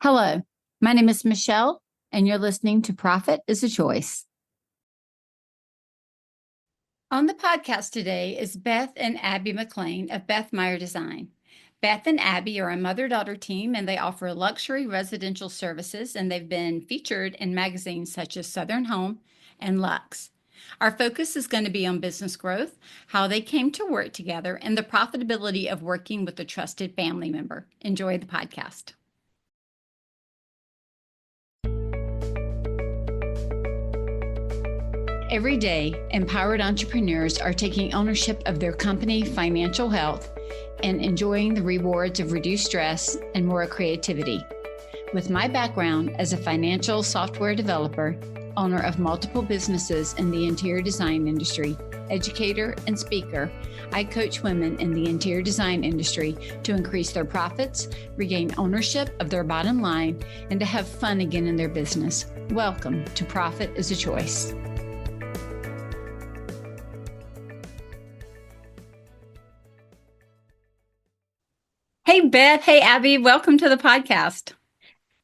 Hello, my name is Michelle, and you're listening to Profit is a Choice. On the podcast today is Beth and Abby McLane of Beth Meyer Design. Beth and Abby are a mother-daughter team, and they offer luxury residential services, and they've been featured in magazines such as Southern Home and LUXE. Our focus is going to be on business growth, how they came to work together, and the profitability of working with a trusted family member. Enjoy the podcast. Every day, empowered entrepreneurs are taking ownership of their company financial health and enjoying the rewards of reduced stress and more creativity. With my background as a financial software developer, owner of multiple businesses in the interior design industry, educator, and speaker, I coach women in the interior design industry to increase their profits, regain ownership of their bottom line, and to have fun again in their business. Welcome to Profit is a Choice. Hey, Beth. Hey, Abby. Welcome to the podcast.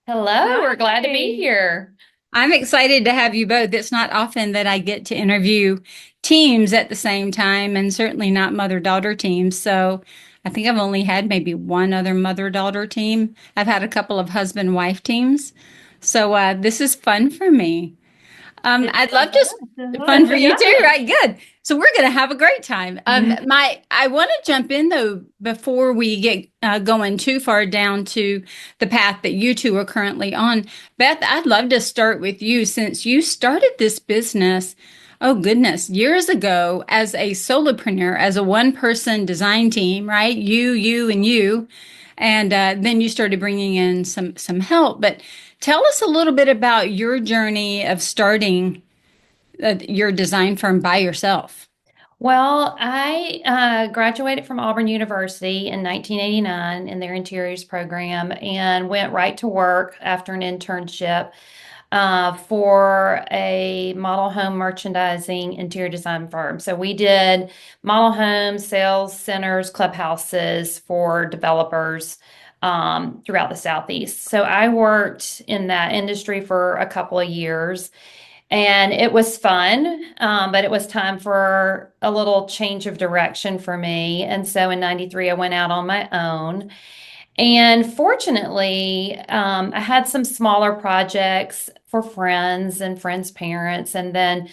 Hello, we're glad to be here. I'm excited to have you both. It's not often that I get to interview teams at the same time, and certainly not mother-daughter teams. So I think I've only had maybe one other mother-daughter team. I've had a couple of husband-wife teams. So this is fun for me. I'd love to fun for you too, right? Good. So we're going to have a great time. I want to jump in though before we get going too far down to the path that you two are currently on. Beth, I'd love to start with you since you started this business. Oh goodness, years ago as a solopreneur, as a one-person design team, right? You, and you, and then you started bringing in some help, but. Tell us a little bit about your journey of starting your design firm by yourself. Well, I graduated from Auburn University in 1989 in their interiors program and went right to work after an internship for a model home merchandising interior design firm. So we did model home sales centers, clubhouses for developers throughout the Southeast. So I worked in that industry for a couple of years. And it was fun, but it was time for a little change of direction for me. And so in 93, I went out on my own. And fortunately, I had some smaller projects for friends and friends' parents. And then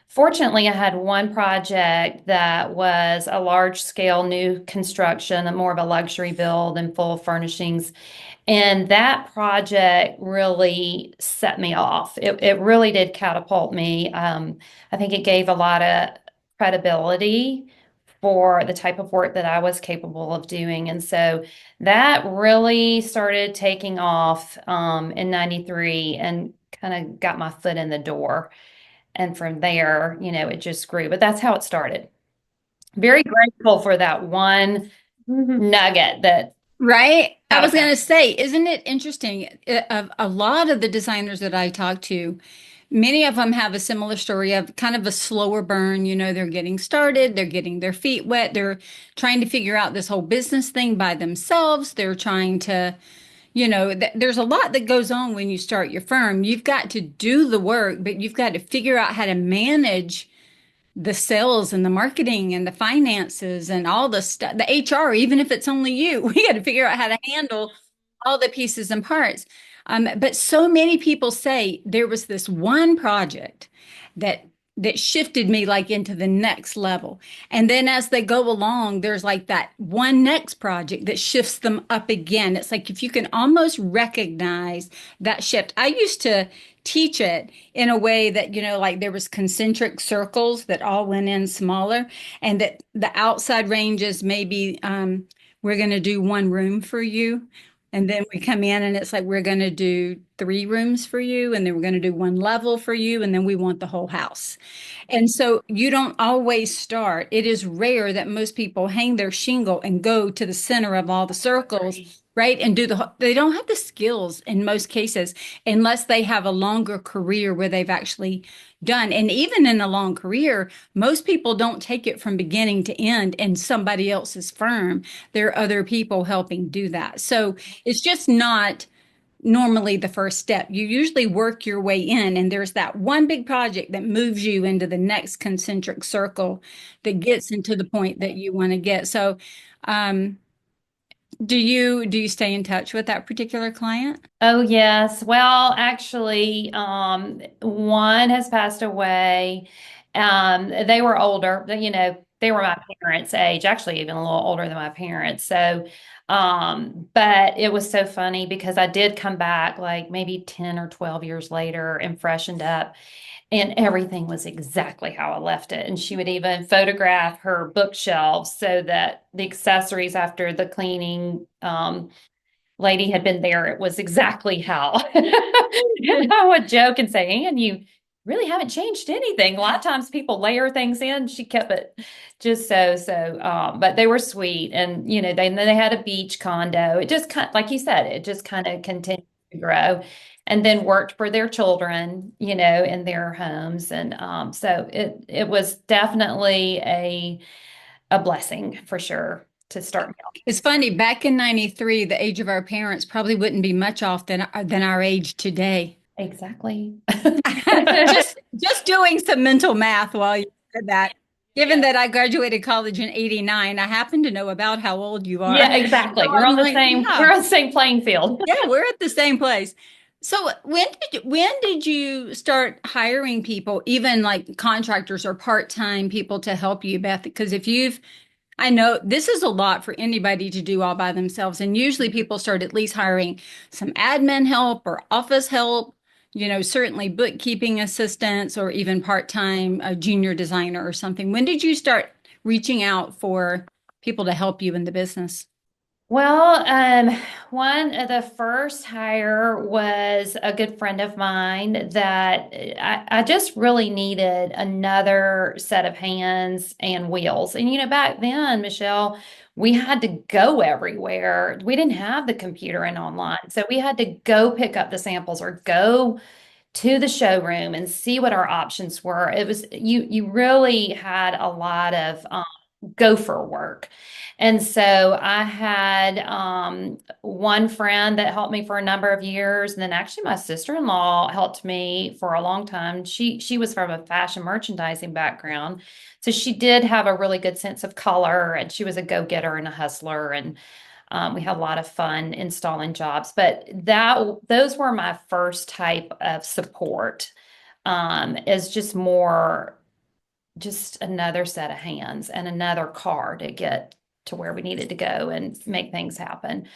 fortunately, I had one project that was a large scale new construction, a more of a luxury build and full furnishings. And that project really set me off. It really did catapult me. I think it gave a lot of credibility for the type of work that I was capable of doing. And so that really started taking off in 93 and kind of got my foot in the door. And from there, it just grew. But that's how it started. Very grateful for that one nugget that. Right? I was Okay. going to say, isn't it interesting? A lot of the designers that I talk to, many of them have a similar story of kind of a slower burn. They're getting started, they're getting their feet wet, they're trying to figure out this whole business thing by themselves. They're trying to there's a lot that goes on when you start your firm. You've got to do the work, but you've got to figure out how to manage the sales and the marketing and the finances and all the stuff, the HR, even if it's only you. We got to figure out how to handle all the pieces and parts. But so many people say there was this one project that shifted me like into the next level. And then as they go along, there's like that one next project that shifts them up again. It's like if you can almost recognize that shift. I used to teach it in a way that, like there was concentric circles that all went in smaller and that the outside ranges maybe we're going to do one room for you. And then we come in and it's like, we're going to do 3 rooms for you. And then we're going to do 1 level for you. And then we want the whole house. And so you don't always start. It is rare that most people hang their shingle and go to the center of all the circles, right? And they don't have the skills in most cases, unless they have a longer career where they've actually done. And even in a long career, most people don't take it from beginning to end in somebody else's firm. There are other people helping do that. So it's just not normally the first step. You usually work your way in, and there's that one big project that moves you into the next concentric circle that gets into the point that you want to get. So, um, do you stay in touch with that particular client? Oh, yes. Well, actually, one has passed away. They were older, they were my parents' age, actually even a little older than my parents. So, but it was so funny because I did come back like maybe 10 or 12 years later and freshened up, and everything was exactly how I left it. And she would even photograph her bookshelves so that the accessories after the cleaning, lady had been there, it was exactly how. And I would joke and say, "And you really haven't changed anything." A lot of times people layer things in. She kept it just so. But they were sweet, and they had a beach condo. It just kind, like you said, it just kind of continued to grow, and then worked for their children, in their homes, and so it was definitely a blessing for sure to start me off. It's funny, back in 93, the age of our parents probably wouldn't be much off than our age today. Exactly. Just doing some mental math while you said that. Given that I graduated college in 89, I happen to know about how old you are. Yeah, exactly. So We're I'm on the like, same, yeah, we're on the same playing field. yeah, we're at the same place. So when did you start hiring people, even like contractors or part-time people to help you, Beth? Because I know this is a lot for anybody to do all by themselves. And usually people start at least hiring some admin help or office help, certainly bookkeeping assistants or even part-time a junior designer or something. When did you start reaching out for people to help you in the business? Well, one of the first hire was a good friend of mine that I just really needed another set of hands and wheels. And back then, Michelle, we had to go everywhere. We didn't have the computer and online. So we had to go pick up the samples or go to the showroom and see what our options were. It was you really had a lot of gopher work. And so I had one friend that helped me for a number of years, and then actually my sister-in-law helped me for a long time. She was from a fashion merchandising background, so she did have a really good sense of color, and she was a go-getter and a hustler, and we had a lot of fun installing jobs. But those were my first type of support. Is just another set of hands and another car to get to where we needed to go and make things happen.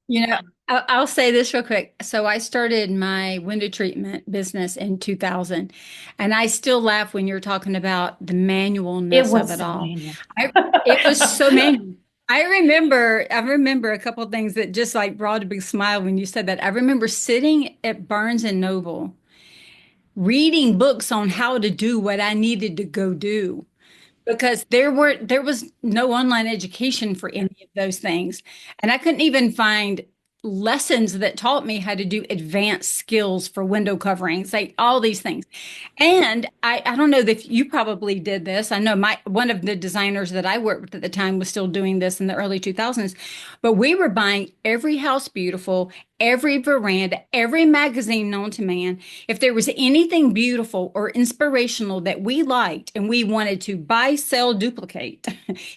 You know, I'll say this real quick. So I started my window treatment business in 2000, and I still laugh when you're talking about the It manualness of was it so all. manual. It was so manual. I remember a couple of things that just like brought a big smile when you said that. I remember sitting at Barnes and Noble reading books on how to do what I needed to go do because there was no online education for any of those things, and I couldn't even find lessons that taught me how to do advanced skills for window coverings, like all these things. And I don't know if you probably did this. I know my one of the designers that I worked with at the time was still doing this in the early 2000s, but we were buying every House Beautiful, every veranda, every magazine known to man. If there was anything beautiful or inspirational that we liked and we wanted to buy, sell, duplicate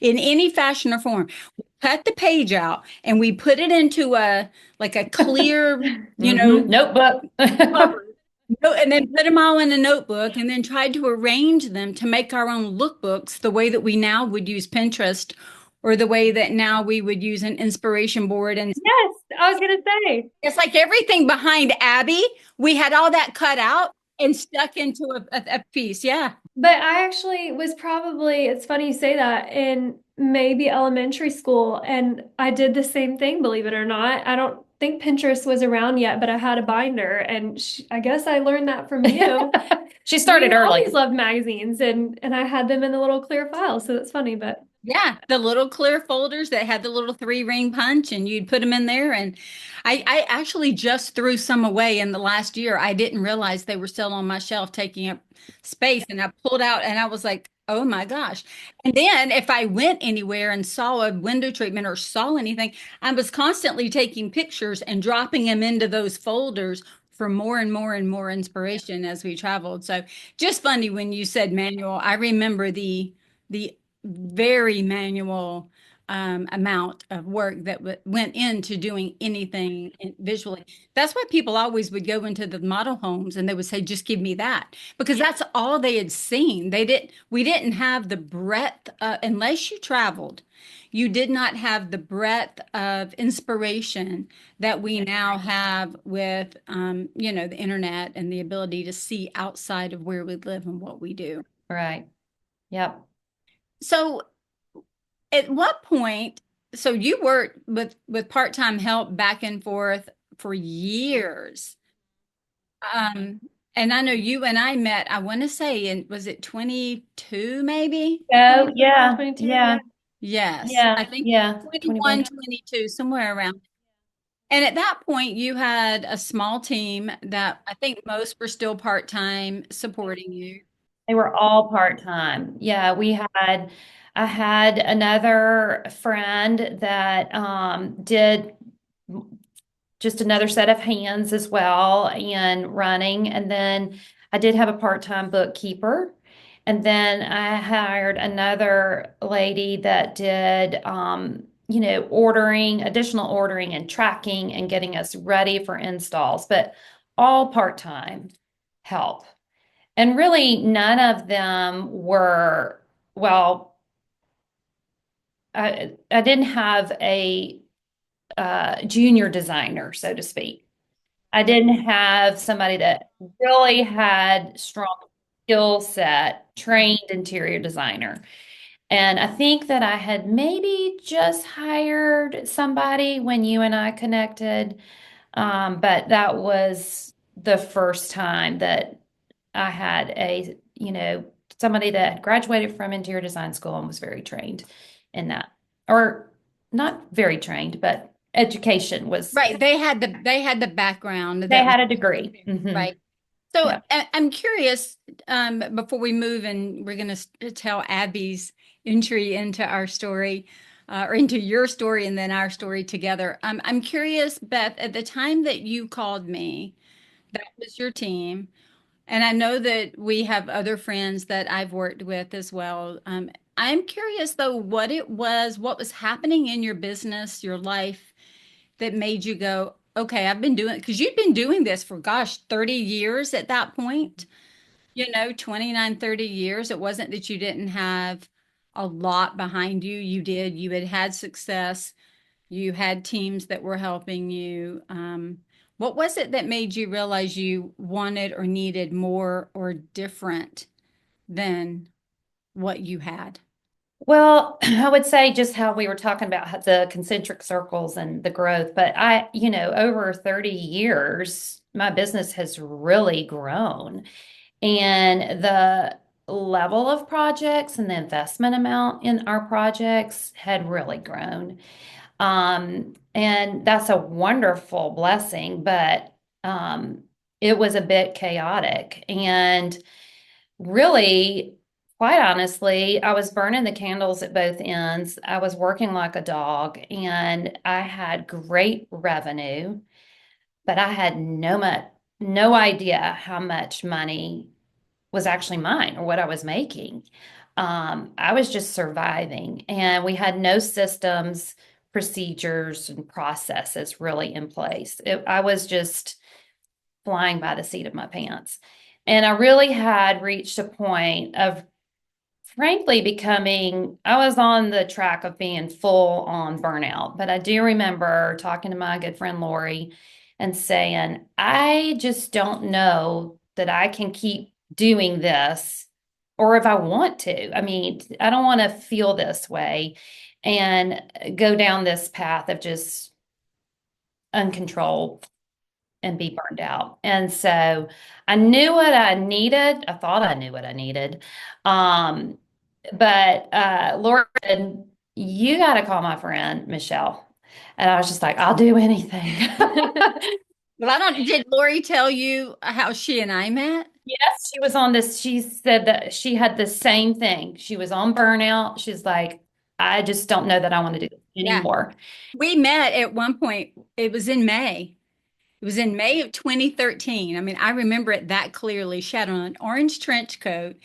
in any fashion or form, we cut the page out and we put it into a like a clear, Notebook. cover. No, and then put them all in a notebook and then tried to arrange them to make our own lookbooks the way that we now would use Pinterest or the way that now we would use an inspiration board. And Yes, I was gonna say. it's like everything behind Abby, we had all that cut out and stuck into a piece. Yeah. But I actually was probably, it's funny you say that, in maybe elementary school, and I did the same thing, believe it or not. I don't think Pinterest was around yet, but I had a binder, and I guess I learned that from you. She We started early. always loved magazines, and I had them in the little clear file, so that's funny, but Yeah, the little clear folders that had the little three-ring punch, and you'd put them in there. And I actually just threw some away in the last year. I didn't realize they were still on my shelf taking up space. And I pulled out and I was like, Oh my gosh. And then if I went anywhere and saw a window treatment or saw anything, I was constantly taking pictures and dropping them into those folders for more and more and more inspiration as we traveled. So just funny when you said manual. I remember the very manual amount of work that went into doing anything visually. That's why people always would go into the model homes and they would say, just give me that, because that's all they had seen. We didn't have the breadth, unless you traveled, you did not have the breadth of inspiration that we now have with, the internet and the ability to see outside of where we live and what we do. Right. Yep. So at what point, so you worked with part-time help back and forth for years. Um, and I know you and I met, I want to say, in was it 22 maybe? Oh, 21, yeah. 22, Yeah. yeah. Yes, Yeah. I think Yeah. 21, 21. 22, somewhere around. And at that point, you had a small team that I think most were still part-time supporting you. They were all part-time. Yeah, I had another friend that did just another set of hands as well and running. And then I did have a part-time bookkeeper. And then I hired another lady that did, additional ordering and tracking and getting us ready for installs, but all part-time help. And really, none of them were, well, I didn't have a junior designer, so to speak. I didn't have somebody that really had strong skill set, trained interior designer. And I think that I had maybe just hired somebody when you and I connected. But that was the first time that I had somebody that had graduated from interior design school and was very trained in that. Or not very trained, but education was, Right. They had the background they that was had a degree. right. So Yeah. I'm curious, before we move and we're going to tell Abby's entry into our story, or into your story and then our story together. I'm curious, Beth, at the time that you called me, that was your team. And I know that we have other friends that I've worked with as well. I'm curious though, what was happening in your business, your life that made you go, okay, I've been doing, because you'd been doing this for, gosh, 30 years at that point, 29, 30 years. It wasn't that you didn't have a lot behind you. You had had success. You had teams that were helping you. What was it that made you realize you wanted or needed more or different than what you had? Well, I would say just how we were talking about the concentric circles and the growth, but over 30 years, my business has really grown. And the level of projects and the investment amount in our projects had really grown. And that's a wonderful blessing, but it was a bit chaotic. And really, quite honestly, I was burning the candles at both ends. I was working like a dog, and I had great revenue, but I had no idea how much money was actually mine or what I was making. I was just surviving, and we had no systems, procedures, and processes really in place. I was just flying by the seat of my pants. And I really had reached a point of frankly I was on the track of being full on burnout. But I do remember talking to my good friend Lori and saying, I just don't know that I can keep doing this or if I want to. I mean, I don't want to feel this way and go down this path of just uncontrolled and be burned out. And so I knew what I needed. I thought I knew what I needed. Um, but Laura said, you got to call my friend Michelle. And I was just like, I'll do anything. Well, I don't, did Lori tell you how she and I met? Yes, she was on this. She said that she had the same thing. She was on burnout. She's like, I just don't know that I want to do this Yeah. anymore. We met at one point. It was in May. It was in May of 2013. I mean, I remember it that clearly. She had on an orange trench coat,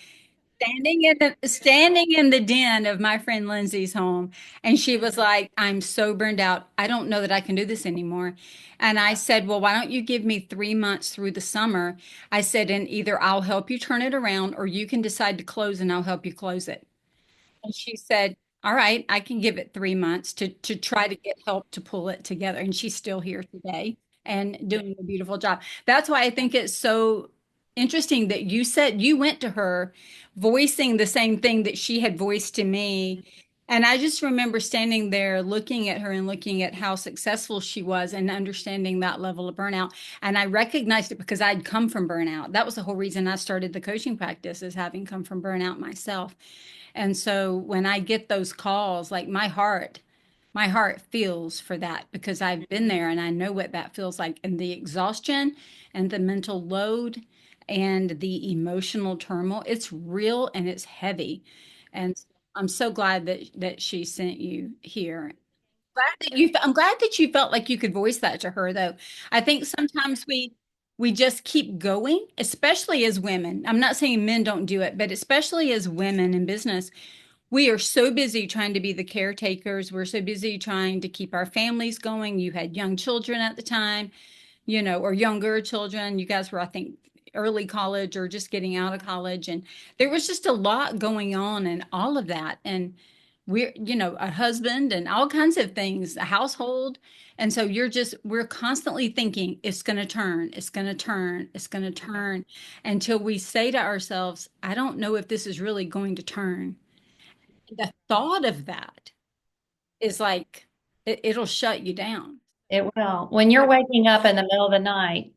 standing in the den of my friend Lindsay's home, and she was like, "I'm so burned out. I don't know that I can do this anymore." And I said, "Well, why don't you give me 3 months through the summer?" I said, "And either I'll help you turn it around, or you can decide to close, and I'll help you close it." And she said, "All right, I can give it 3 months to try to get help to pull it together." And she's still here today and doing a beautiful job. That's why I think it's so interesting that you said you went to her voicing the same thing that she had voiced to me. And I just remember standing there looking at her and looking at how successful she was and understanding that level of burnout. And I recognized it because I'd come from burnout. That was the whole reason I started the coaching practice, is having come from burnout myself. And so when I get those calls, like my heart feels for that because I've been there and I know what that feels like, and the exhaustion and the mental load and the emotional turmoil. It's real and it's heavy. And I'm so glad that she sent you here. I'm glad that you felt like you could voice that to her, though. I think sometimes we just keep going, especially as women. I'm not saying men don't do it, but especially as women in business, we are so busy trying to be the caretakers. We're so busy trying to keep our families going. You had young children at the time, or younger children. You guys were, I think, early college or just getting out of college. And there was just a lot going on and all of that. And a husband and all kinds of things, a household. And so we're constantly thinking it's going to turn, it's going to turn, it's going to turn until we say to ourselves, I don't know if this is really going to turn. The thought of that is like, it'll shut you down. It will. When you're waking up in the middle of the night,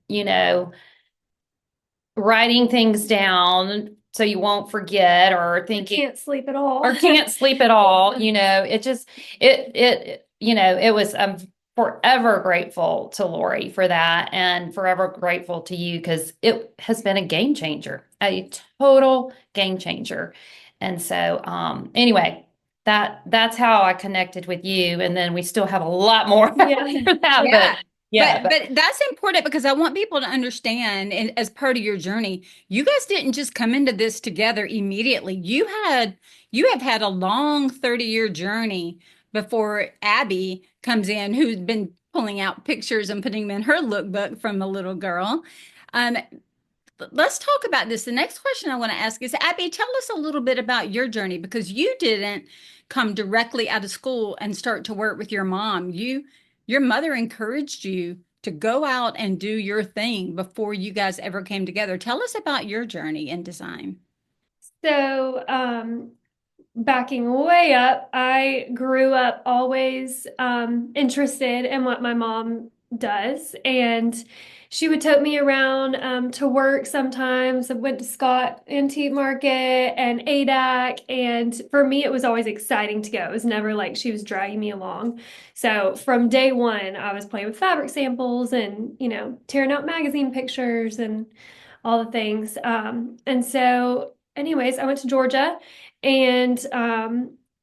writing things down so you won't forget or thinking Can't sleep at all. or can't sleep at all, it just it was I'm forever grateful to Lori for that and forever grateful to you because it has been a game changer, a total game changer. And so anyway, that's how I connected with you. And then we still have a lot more Yeah. after that, Yeah. yeah, But that's important because I want people to understand, and as part of your journey, you guys didn't just come into this together immediately. You have had a long 30-year journey before Abby comes in, who's been pulling out pictures and putting them in her lookbook from a little girl. Um, let's talk about this. The next question I want to ask is, Abby, tell us a little bit about your journey because you didn't come directly out of school and start to work with your mom. Your mother encouraged you to go out and do your thing before you guys ever came together. Tell us about your journey in design. So, backing way up, I grew up always interested in what my mom does, and she would tote me around to work sometimes. I went to Scott Antique Market and ADAC, and for me, it was always exciting to go. It was never like she was dragging me along. So from day one, I was playing with fabric samples and tearing out magazine pictures and all the things. And so, anyways, I went to Georgia and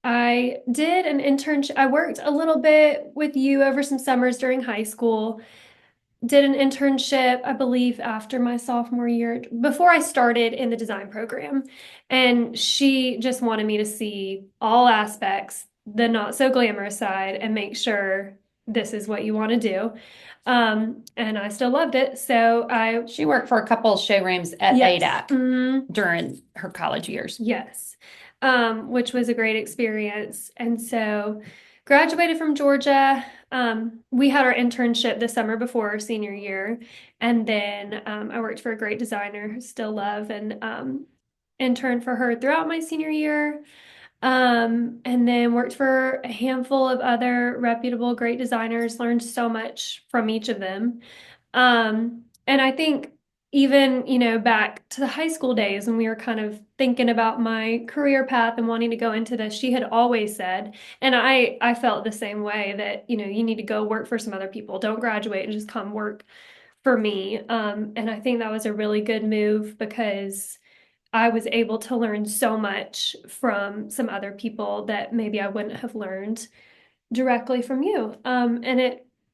I did an internship. I worked a little bit with you over some summers during high school. Did an internship, I believe, after my sophomore year, before I started in the design program. And she just wanted me to see all aspects, the not so glamorous side, and make sure this is what you want to do. And I still loved it. So she worked for a couple of showrooms at yes. ADAC during her college years. Yes. Which was a great experience. And so graduated from Georgia. We had our internship the summer before our senior year. And then I worked for a great designer, still love, and interned for her throughout my senior year. And then worked for a handful of other reputable, great designers, learned so much from each of them. And I think even, back to the high school days when we were kind of thinking about my career path and wanting to go into this, she had always said, and I felt the same way, that, you need to go work for some other people. Don't graduate and just come work for me. And I think that was a really good move because I was able to learn so much from some other people that maybe I wouldn't have learned directly from you.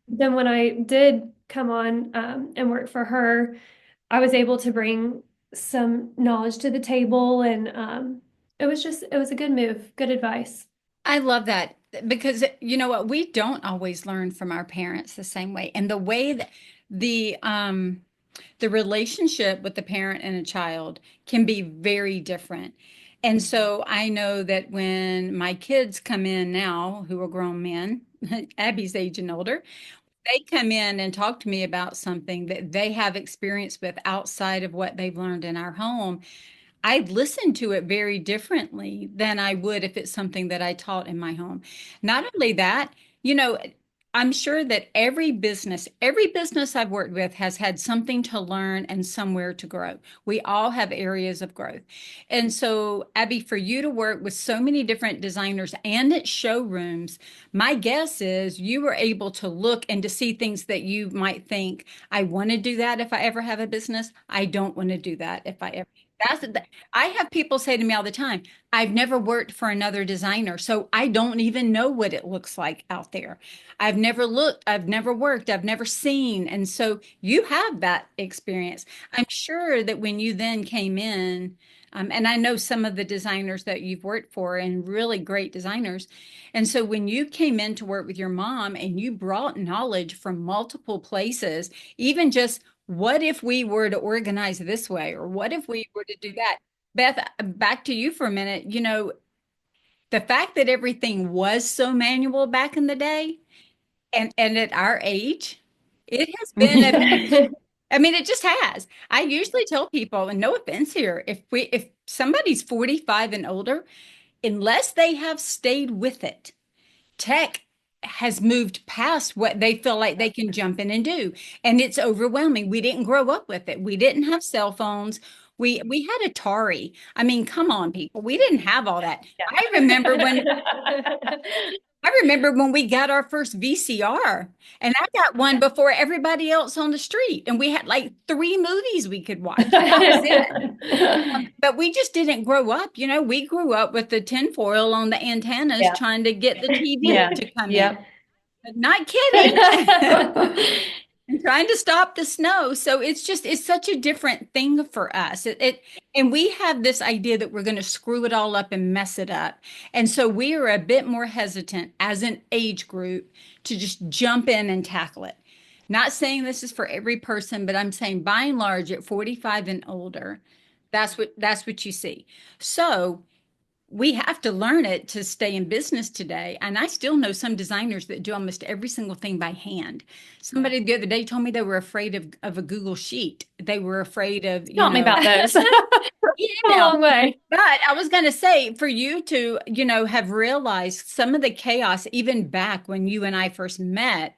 Then when I did come on and work for her, I was able to bring some knowledge to the table, and it was a good move, good advice. I love that because you know what? We don't always learn from our parents the same way. And the way that the relationship with the parent and a child can be very different. And so I know that when my kids come in now, who are grown men, Abby's age and older, they come in and talk to me about something that they have experience with outside of what they've learned in our home. I'd listen to it very differently than I would if it's something that I taught in my home. Not only that, you know, I'm sure that every business I've worked with has had something to learn and somewhere to grow. We all have areas of growth. And so, Abby, for you to work with so many different designers and at showrooms, my guess is you were able to look and to see things that you might think, I want to do that if I ever have a business. I don't want to do that if I ever. That's I have people say to me all the time, I've never worked for another designer, so I don't even know what it looks like out there. I've never looked, I've never worked, I've never seen. And so you have that experience. I'm sure that when you then came in, and I know some of the designers that you've worked for and really great designers. And so when you came in to work with your mom and you brought knowledge from multiple places, even just what if we were to organize this way, or what if we were to do that? Beth, back to you for a minute. You know, the fact that everything was so manual back in the day and at our age, it has been a I mean, it just has. I usually tell people, and no offense here, if somebody's 45 and older, unless they have stayed with it, tech has moved past what they feel like they can jump in and do. And it's overwhelming. We didn't grow up with it. We didn't have cell phones. We had Atari. I mean, come on, people. We didn't have all that. Yeah. I remember when we got our first VCR, and I got one before everybody else on the street, and we had like 3 movies we could watch. That was it. But we just didn't grow up. You know, we grew up with the tinfoil on the antennas Yeah. trying to get the TV Yeah. to come Yeah. in. But not kidding. And trying to stop the snow. So it's such a different thing for us. And we have this idea that we're going to screw it all up and mess it up. And so we are a bit more hesitant as an age group to just jump in and tackle it. Not saying this is for every person, but I'm saying by and large at 45 and older, that's what you see. So we have to learn it to stay in business today. And I still know some designers that do almost every single thing by hand. Somebody the other day told me they were afraid of a Google Sheet. They were afraid of, Tell me about those. you A know, long way. but I was going to say for you to, have realized some of the chaos, even back when you and I first met,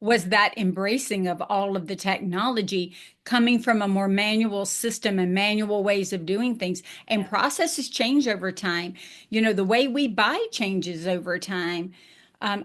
was that embracing of all of the technology coming from a more manual system and manual ways of doing things. And processes change over time. The way we buy changes over time.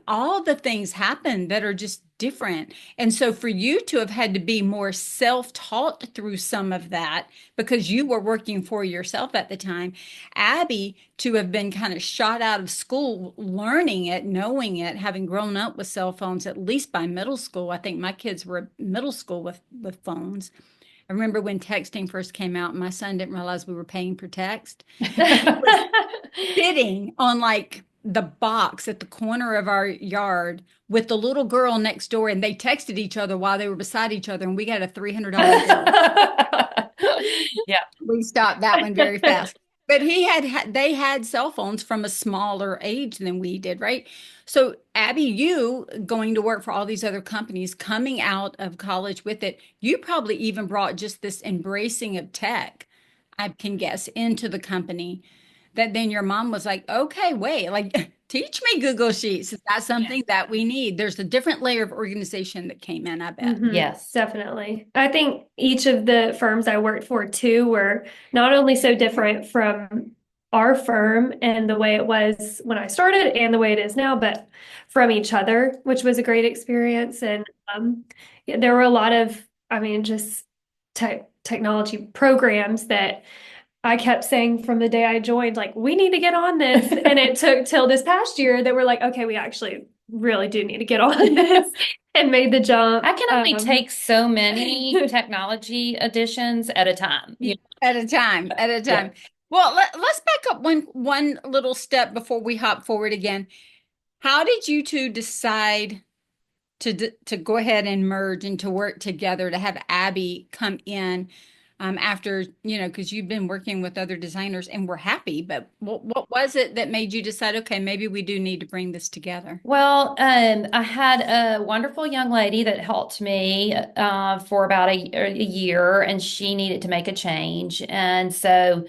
All the things happen that are just different. And so for you to have had to be more self-taught through some of that because you were working for yourself at the time, Abby to have been kind of shot out of school, learning it, knowing it, having grown up with cell phones, at least by middle school. I think my kids were middle school with phones. I remember when texting first came out, my son didn't realize we were paying for text. He was sitting on like the box at the corner of our yard with the little girl next door, and they texted each other while they were beside each other, and we got a $300 bill. Yeah. We stopped that one very fast. But they had cell phones from a smaller age than we did, right? So Abby, you going to work for all these other companies, coming out of college with it, you probably even brought just this embracing of tech, I can guess, into the company that then your mom was like, okay, wait, like teach me Google Sheets. Is that something that we need? There's a different layer of organization that came in, I bet. Mhm. Yes. Definitely. I think each of the firms I worked for too were not only so different from our firm and the way it was when I started and the way it is now, but from each other, which was a great experience. And yeah, there were a lot of I mean, just technology programs that I kept saying from the day I joined, like, we need to get on this. And it took till this past year that we're like, okay, we actually really do need to get on this and made the jump. I can only take so many technology additions at a time. At a time, at a Yeah. time. Well, let's back up one little step before we hop forward again. How did you two decide to go ahead and merge and to work together to have Abby come in after, because you've been working with other designers and we're happy, but what was it that made you decide, okay, maybe we do need to bring this together? Well, I had a wonderful young lady that helped me for about a year, and she needed to make a change. And so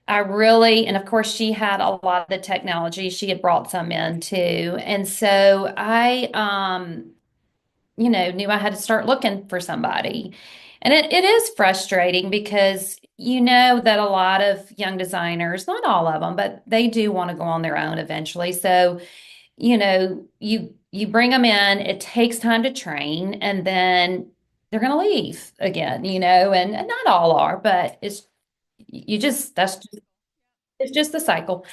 I really, and of course, she had a lot of the technology. She had brought some in too. And so I, knew I had to start looking for somebody. And it is frustrating because you know that a lot of young designers, not all of them, but they do want to go on their own eventually. So, you bring them in, it takes time to train, and then they're going to leave again, and not all are, but it's just the cycle.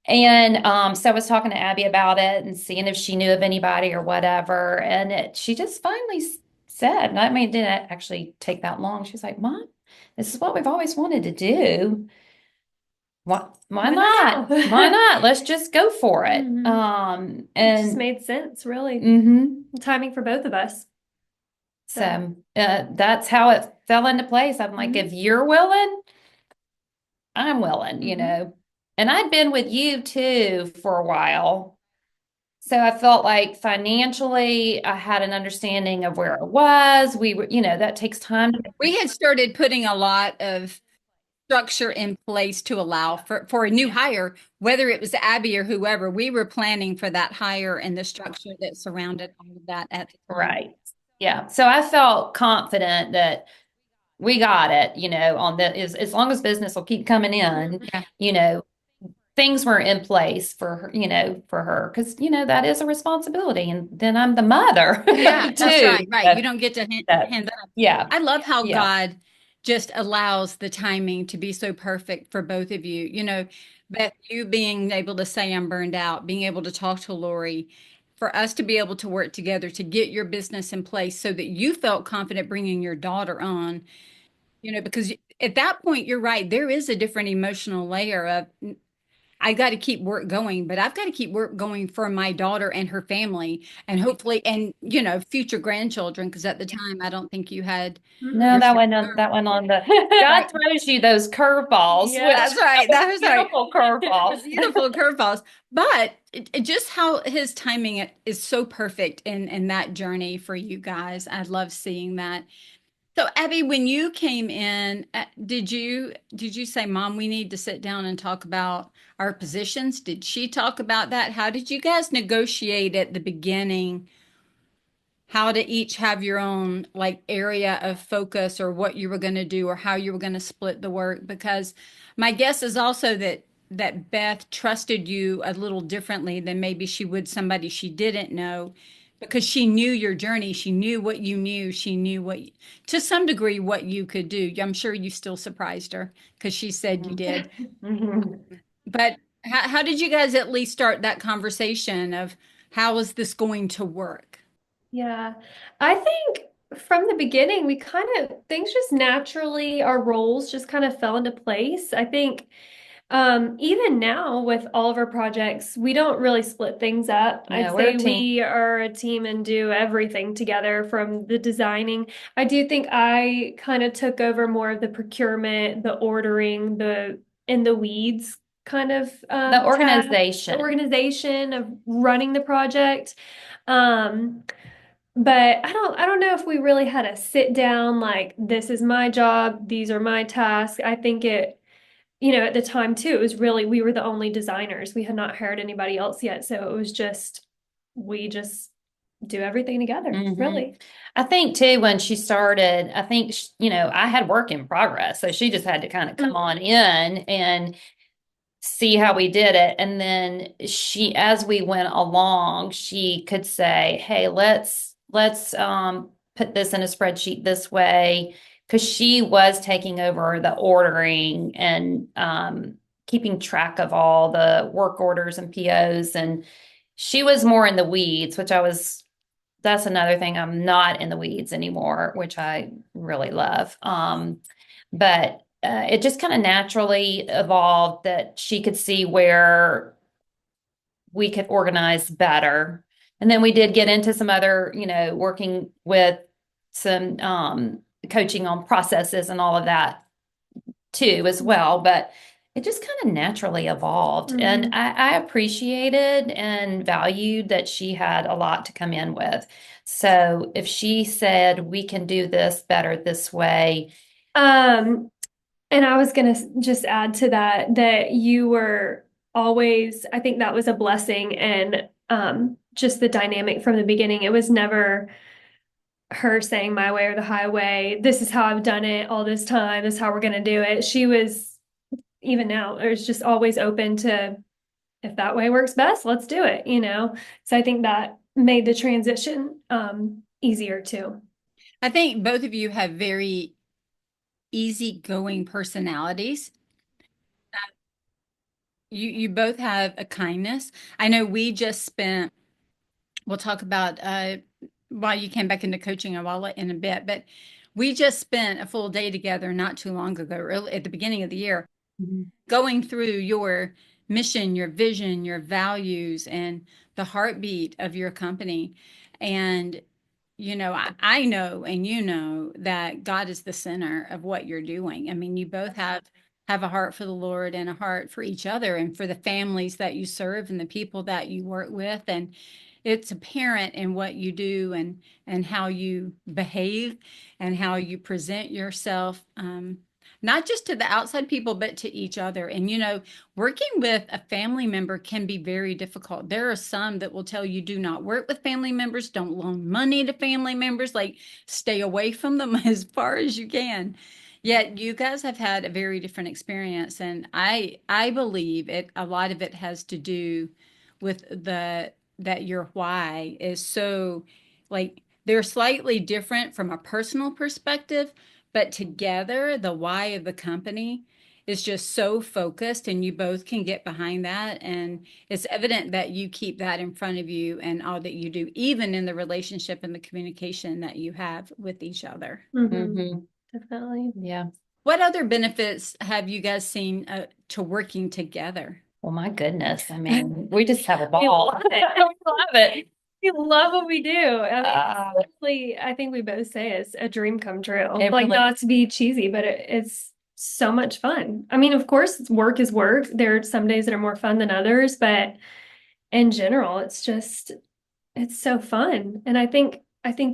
And so I was talking to Abby about it and seeing if she knew of anybody or whatever. And she just finally said, and I mean, it didn't actually take that long. She's like, Mom, this is what we've always wanted to do. Why not? now? Why not? Let's just go for it. It just And made sense, really. Timing for both of us. so that's how it fell into place. I'm like, if you're willing, I'm willing, And I'd been with you too for a while. So I felt like financially, I had an understanding of where I was. We were, that takes time. We had started putting a lot of structure in place to allow for a new hire, whether it was Abby or whoever. We were planning for that hire and the structure that surrounded all of that at the time. Right. Yeah. So I felt confident that we got it, on the as long as business will keep coming in, things were in place for her, for her, because that is a responsibility, and then I'm the mother Yeah, too. that's right. Right. You don't get to hand that up. Yeah. I love how Yeah. God just allows the timing to be so perfect for both of you. Beth, you being able to say I'm burned out, being able to talk to Lori, for us to be able to work together to get your business in place so that you felt confident bringing your daughter on, because at that point, you're right, there is a different emotional layer of I got to keep work going, but I've got to keep work going for my daughter and her family and hopefully, and future grandchildren. Cause at the time, I don't think you had No, your, that went on the God throws you those curveballs, Yeah. which that's right. That's right. beautiful curveballs. Beautiful curveballs. But just how his timing is so perfect in that journey for you guys. I love seeing that. So Abby, when you came in, did you say, Mom, we need to sit down and talk about our positions? Did she talk about that? How did you guys negotiate at the beginning how to each have your own like area of focus or what you were going to do or how you were going to split the work? Because my guess is also that Beth trusted you a little differently than maybe she would somebody she didn't know because she knew your journey. She knew what you knew. She knew to some degree, what you could do. I'm sure you still surprised her because she said you did. But how did you guys at least start that conversation of how is this going to work? Yeah. I think from the beginning, we kind of, things just naturally, our roles just kind of fell into place. I think even now with all of our projects, we don't really split things up. No, I'd we're a say team. we are a team and do everything together from the designing. I do think I kind of took over more of the procurement, the ordering, the in the weeds kind of The organization. organization of running the project. Um, but I don't know if we really had a sit down like this is my job, these are my tasks. I think at the time too, it was really we were the only designers. We had not hired anybody else yet, so it was just we just do everything together, really. I think too, when she started, I think, I had work in progress. So she just had to kind of come on in and see how we did it. And then as we went along, she could say, hey, let's put this in a spreadsheet this way, because she was taking over the ordering and keeping track of all the work orders and POs. And she was more in the weeds, that's another thing. I'm not in the weeds anymore, which I really love. But it just kind of naturally evolved that she could see where we could organize better. And then we did get into some other, working with some coaching on processes and all of that too, as well. But it just kind of naturally evolved. And I appreciated and valued that she had a lot to come in with. So if she said, we can do this better this way. And I was going to just add to that, that you were always, I think that was a blessing. And just the dynamic from the beginning, it was never her saying my way or the highway. This is how I've done it all this time. This is how we're going to do it. She was, even now, it was just always open to, if that way works best, let's do it, So I think that made the transition easier too. I think both of you have very easygoing personalities. You both have a kindness. I know we just spent, we'll talk about why you came back into coaching in a bit, but we just spent a full day together not too long ago, early, at the beginning of the year, going through your mission, your vision, your values, and the heartbeat of your company. And I know, and that God is the center of what you're doing. I mean, you both have a heart for the Lord and a heart for each other and for the families that you serve and the people that you work with. And it's apparent in what you do and how you behave and how you present yourself, not just to the outside people, but to each other. And, working with a family member can be very difficult. There are some that will tell you do not work with family members, don't loan money to family members, like stay away from them as far as you can. Yet you guys have had a very different experience. And I believe a lot of it has to do with that your why is so, like, they're slightly different from a personal perspective, but together, the why of the company is just so focused, and you both can get behind that. And it's evident that you keep that in front of you and all that you do, even in the relationship and the communication that you have with each other. Definitely. Yeah. What other benefits have you guys seen to working together? Well, my goodness. I mean, we just have a We ball. love it. We love it. We love what we do. I mean, honestly, I think we both say it's a dream come true. It Like, really- not to be cheesy, but it's so much fun. I mean, of course, work is work. There are some days that are more fun than others, but in general, it's so fun. And I think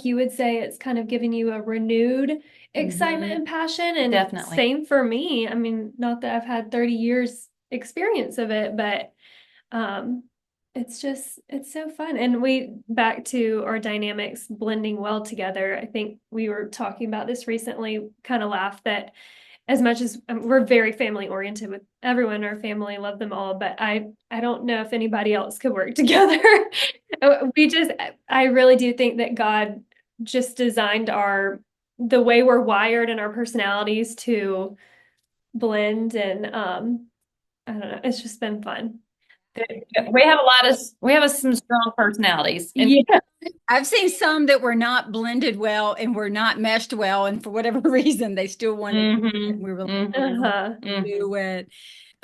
you would say it's kind of giving you a renewed excitement and passion. And Definitely. same for me. I mean, not that I've had 30 years experience of it, but it's so fun. And back to our dynamics blending well together. I think we were talking about this recently, kind of laughed that as much as we're very family oriented with everyone in our family, love them all, but I don't know if anybody else could work together. I really do think that God just designed the way we're wired and our personalities to blend. And I don't know, it's just been fun. We have some strong personalities. And Yeah. I've seen some that were not blended well and were not meshed well, and for whatever reason, they still wanted to. We were do it.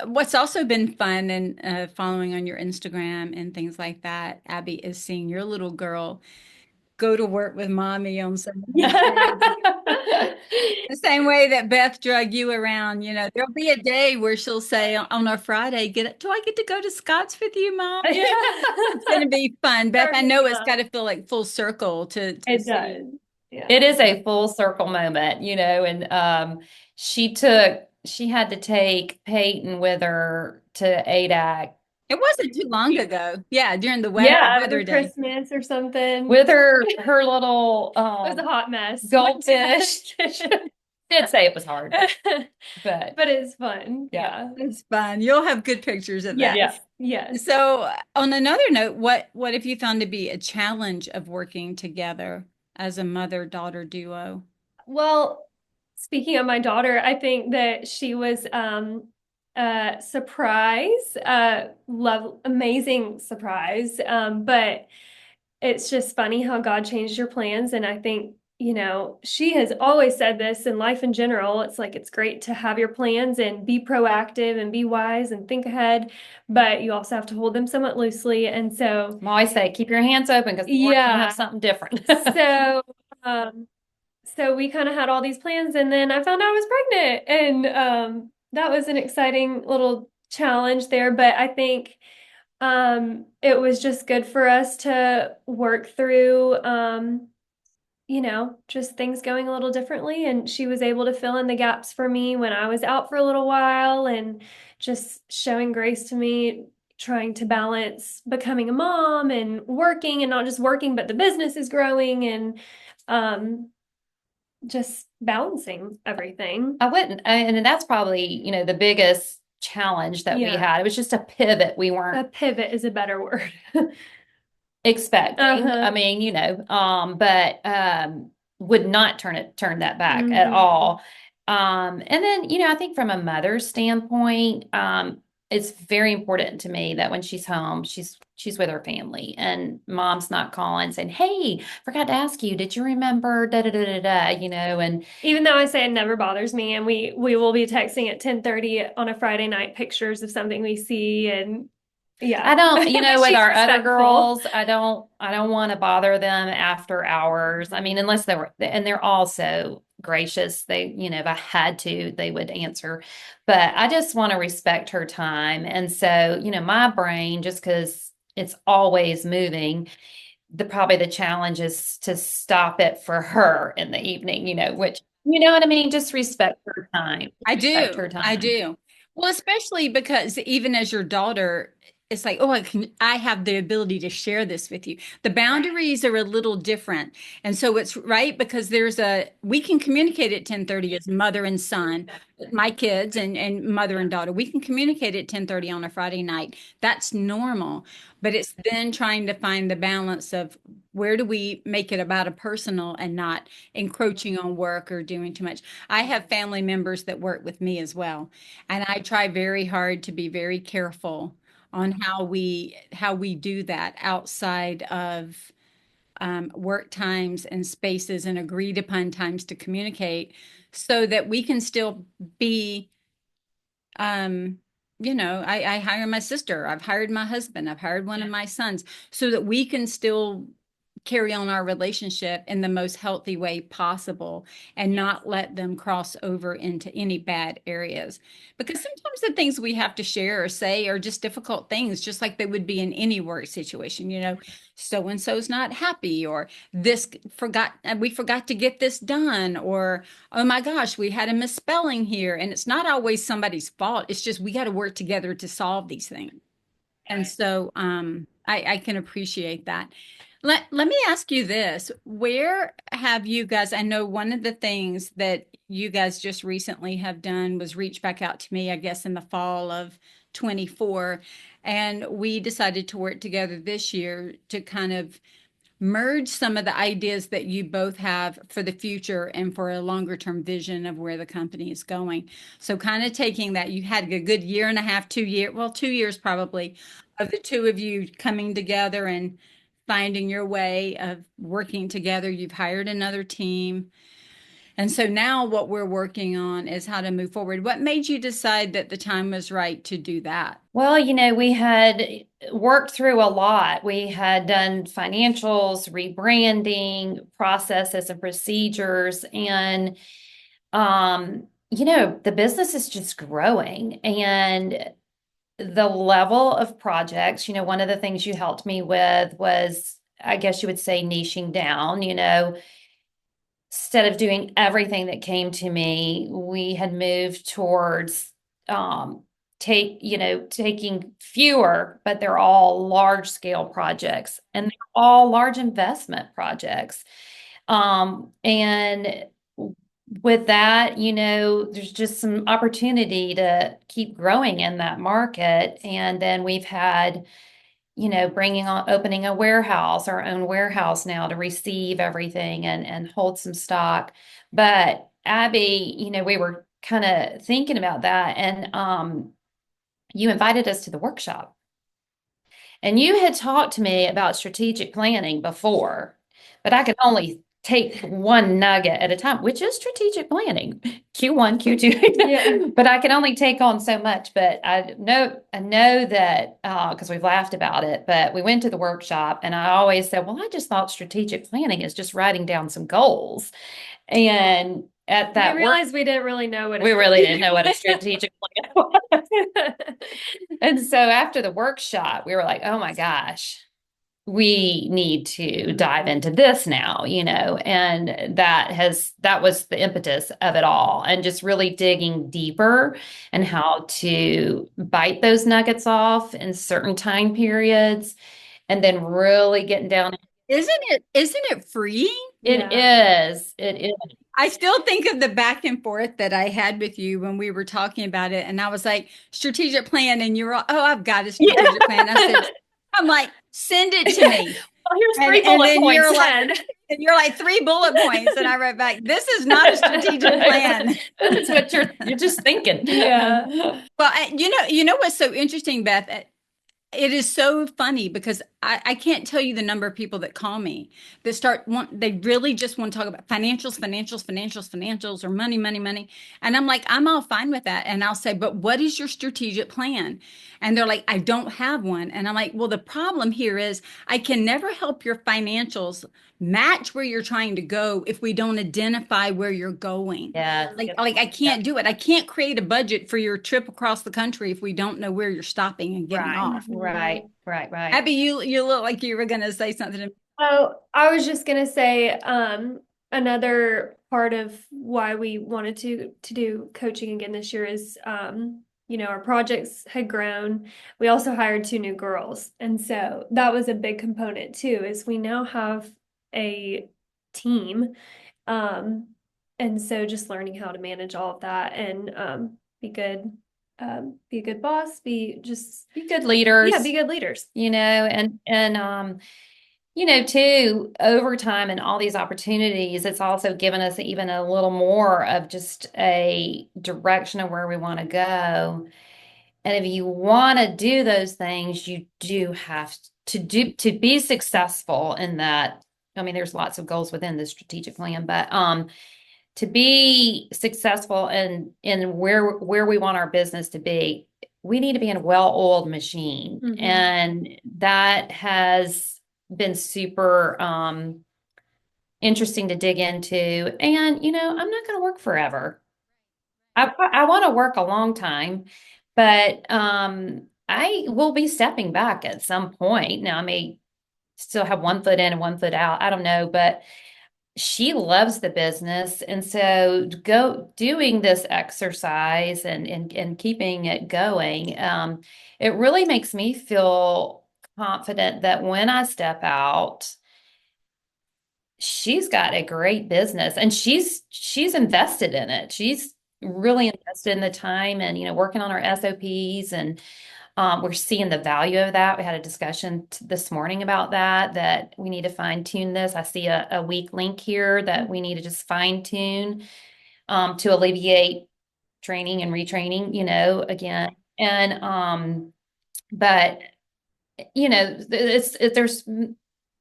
What's also been fun and following on your Instagram and things like that, Abby, is seeing your little girl go to work with mommy on some the same way that Beth drug you around. There'll be a day where she'll say on our Friday, do I get to go to Scott's with you, Mom? Yeah. It's going to be fun. Beth, I know it's got to feel like full circle to It see. does. Yeah. it is a full circle moment, and she had to take Peyton with her to ADAC. It wasn't too long ago. Yeah, during the Yeah, weather over day. Christmas or something. With her little It was a hot mess. goldfish. Did say it was hard, but it's fun. Yeah. It's fun. You'll have good pictures of that. Yes. Yes. So on another note, what have you found to be a challenge of working together? as a mother-daughter duo? Well, speaking of my daughter, I think that she was a surprise, love, amazing surprise. But it's just funny how God changed your plans. And I think, she has always said this in life in general. It's like it's great to have your plans and be proactive and be wise and think ahead, but you also have to hold them somewhat loosely. And so, I always say, keep your hands open because the Lord's gonna have yeah. something different. So, um, so we kind of had all these plans, and then I found out I was pregnant, and that was an exciting little challenge there. But I think it was just good for us to work through, just things going a little differently. And she was able to fill in the gaps for me when I was out for a little while, and just showing grace to me, trying to balance becoming a mom and working, and not just working, but the business is growing, and um, just balancing everything. I wouldn't, and that's probably, the biggest challenge that we Yeah, had. It was just a pivot we a weren't pivot is a better word. expecting. I Uh-huh. mean, but would not turn that back at Hmm. all. And then, I think from a mother's standpoint, it's very important to me that when she's home, she's with her family and mom's not calling saying, "Hey, forgot to ask you, did you remember da da da da da," and Even though I say it never bothers me, and we will be texting at 10:30 on a Friday night pictures of something we see, and I yeah, don't, but with she's our other respectful. girls, I don't want to bother them after hours. I mean, unless and they're also gracious. They, if I had to, they would answer. But I just want to respect her time. And so, my brain, just because it's always moving, probably the challenge is to stop it for her in the evening, which, you know what I mean? Just respect her time. I Respect do. her I time. do. Well, especially because even as your daughter, it's like, oh, I have the ability to share this with you. The boundaries are a little different. And so it's right because we can communicate at 10:30 as mother and son, my kids and mother and daughter. We can communicate at 10:30 on a Friday night. That's normal. But it's then trying to find the balance of where do we make it about a personal and not encroaching on work or doing too much. I have family members that work with me as well, and I try very hard to be very careful on how we do that outside of work times and spaces and agreed upon times to communicate, so that we can still be um, I hire my sister, I've hired my husband, I've hired one of my sons, so that we can still carry on our relationship in the most healthy way possible and not let them cross over into any bad areas. Because sometimes the things we have to share or say are just difficult things, just like they would be in any work situation. So and so's not happy, or we forgot to get this done, or oh my gosh, we had a misspelling here. And it's not always somebody's fault. It's just we got to work together to solve these things. And so I can appreciate that. Let me ask you this. Where have you guys, I know one of the things that you guys just recently have done was reach back out to me, I guess, in the fall of 24. And we decided to work together this year to kind of merge some of the ideas that you both have for the future and for a longer term vision of where the company is going. So kind of taking that, you had a good year and a half, 2 year, well, 2 years probably, of the two of you coming together and finding your way of working together. You've hired another team. And so now what we're working on is how to move forward. What made you decide that the time was right to do that? Well, we had worked through a lot. We had done financials, rebranding, processes and procedures, and the business is just growing and the level of projects, one of the things you helped me with was, I guess you would say, niching down, instead of doing everything that came to me, we had moved towards taking fewer, but they're all large scale projects and they're all large investment projects. And with that, there's just some opportunity to keep growing in that market. And then we've had bringing on, opening a warehouse, our own warehouse now to receive everything and hold some stock. But Abby, we were kind of thinking about that, and you invited us to the workshop. And you had talked to me about strategic planning before, but I could only take one nugget at a time, which is strategic planning, Q1, Q2. Yeah. But I can only take on so much. But I know that because we've laughed about it, but we went to the workshop and I always said, well, I just thought strategic planning is just writing down some goals. And at We that work, realized we didn't really know what we a really didn't know what a strategic strategic plan was. And so after the workshop, we were like, oh my gosh, we need to dive into this now, and that was the impetus of it all. And just really digging deeper and how to bite those nuggets off in certain time periods, and then really getting down. Isn't it freeing? It Yeah. is. It is. I still think of the back and forth that I had with you when we were talking about it. And I was like, strategic plan. And you were all, oh, I've got a Yeah. strategic plan. I'm like, send it to me. Well, here's And, three and bullet then points. you're like 3 bullet points. And I wrote back, this is not a strategic plan. That's what you're just thinking. Yeah. Well, you know what's so interesting, Beth? It is so funny because I can't tell you the number of people that call me that they really just want to talk about financials, or money, money, money. And I'm like, I'm all fine with that. And I'll say, but what is your strategic plan? And they're like, I don't have one. And I'm like, well, the problem here is I can never help your financials match where you're trying to go if we don't identify where you're going. Yeah. Like I can't do it. I can't create a budget for your trip across the country if we don't know where you're stopping and getting Right, off. right, right, right. Abby, you look like you were gonna say something to me. Oh, I was just gonna say, another part of why we wanted to do coaching again this year is, our projects had grown. We also hired 2 new girls, and so that was a big component too, is we now have a team. Um, and so just learning how to manage all of that and be a good boss, Be good leaders, yeah, be good leaders. and too, over time and all these opportunities, it's also given us even a little more of just a direction of where we want to go. And if you want to do those things, you do have to be successful in that. I mean, there's lots of goals within the strategic plan, but to be successful in where we want our business to be, we need to be in a well-oiled machine. Mhm. And that has been super interesting to dig into. And I'm not going to work forever. I want to work a long time, but I will be stepping back at some point. Now, I may still have one foot in and one foot out. I don't know, but she loves the business. And so go doing this exercise and keeping it going, it really makes me feel confident that when I step out, she's got a great business and she's invested in it. She's really invested in the time and working on our SOPs, and we're seeing the value of that. We had a discussion this morning about that we need to fine tune this. I see a weak link here that we need to just fine tune to alleviate training and retraining, again. And but there's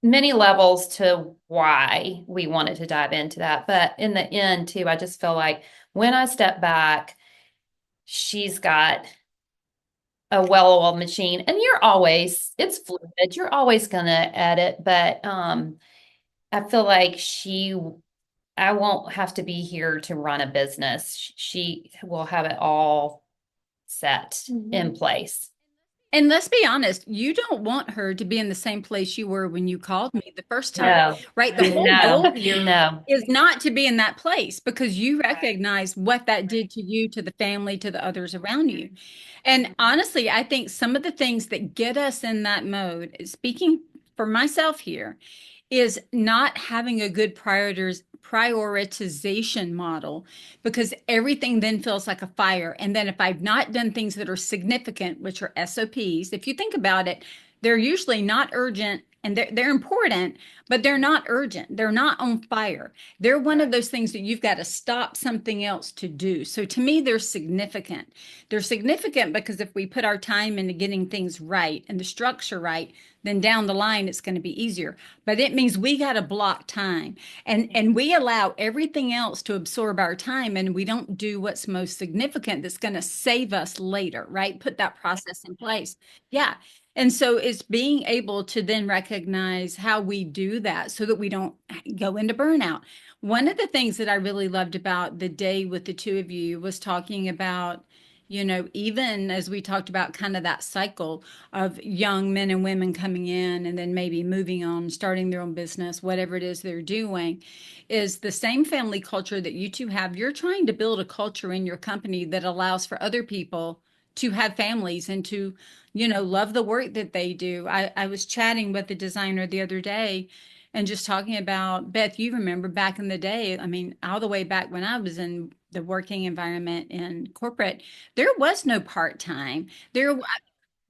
many levels to why we wanted to dive into that. But in the end, too, I just feel like when I step back, she's got a well-oiled machine, and it's fluid. You're always going to edit, but I feel like I won't have to be here to run a business. She will have it all set in place. And let's be honest, you don't want her to be in the same place you were when you called me the first time, No, right? The whole no, goal here no. is not to be in that place because you recognize what that did to you, to the family, to the others around you. And honestly, I think some of the things that get us in that mode, speaking for myself here, is not having a good prioritization model because everything then feels like a fire. And then if I've not done things that are significant, which are SOPs, if you think about it, They're usually not urgent, and they're important, but they're not urgent. They're not on fire. They're one of those things that you've got to stop something else to do. So to me, they're significant. They're significant because if we put our time into getting things right and the structure right, then down the line it's going to be easier. But it means we got to block time, and we allow everything else to absorb our time, and we don't do what's most significant that's going to save us later, right? Put that process in place. Yeah. And so it's being able to then recognize how we do that so that we don't go into burnout. One of the things that I really loved about the day with the two of you was talking about, even as we talked about kind of that cycle of young men and women coming in and then maybe moving on, starting their own business, whatever it is they're doing, is the same family culture that you two have. You're trying to build a culture in your company that allows for other people to have families and to love the work that they do. I was chatting with the designer the other day and just talking about, Beth, you remember back in the day, I mean, all the way back when I was in the working environment in corporate, there was no part-time.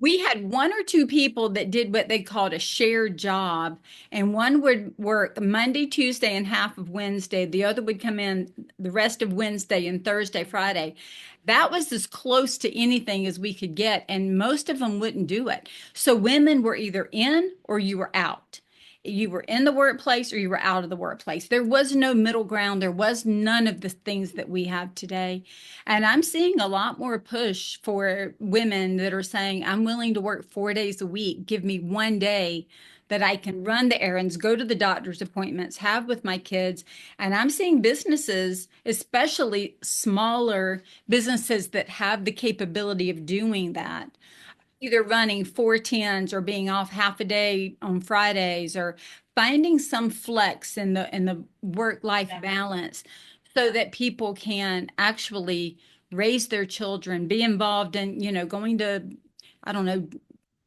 We had one or two people that did what they called a shared job, and one would work Monday, Tuesday, and half of Wednesday. The other would come in the rest of Wednesday and Thursday, Friday. That was as close to anything as we could get, and most of them wouldn't do it. So women were either in or you were out. You were in the workplace or you were out of the workplace. There was no middle ground. There was none of the things that we have today. And I'm seeing a lot more push for women that are saying, I'm willing to work 4 days a week. Give me one day that I can run the errands, go to the doctor's appointments, have with my kids. And I'm seeing businesses, especially smaller businesses that have the capability of doing that, either running 4 10s or being off half a day on Fridays or finding some flex in the work life balance so that people can actually raise their children, be involved in, going to, I don't know,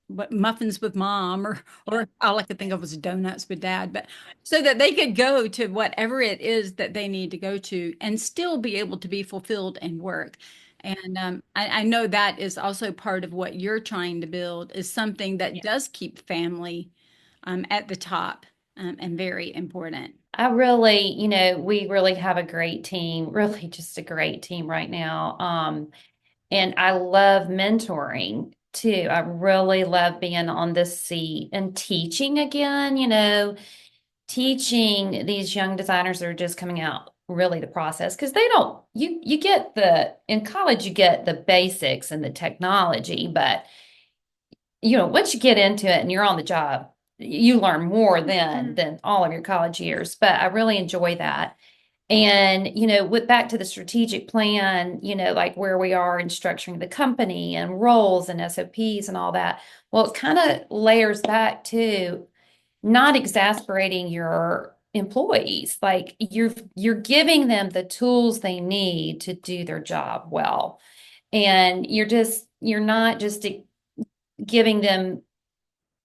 what muffins with mom, or all I could think of was donuts with dad, but so that they could go to whatever it is that they need to go to and still be able to be fulfilled and work. And I know that is also part of what you're trying to build is something that does keep family at the top, and very important. I really, we really have a great team, really just a great team right now. And I love mentoring too. I really love being on this seat and teaching again, teaching these young designers that are just coming out really the process because they don't you get in college you get the basics and the technology, but once you get into it and you're on the job, you learn more than all of your college years. But I really enjoy that. And, with back to the strategic plan, like where we are in structuring the company and roles and SOPs and all that. Well, it kind of layers back to not exasperating your employees. Like you're giving them the tools they need to do their job well. And you're not just giving them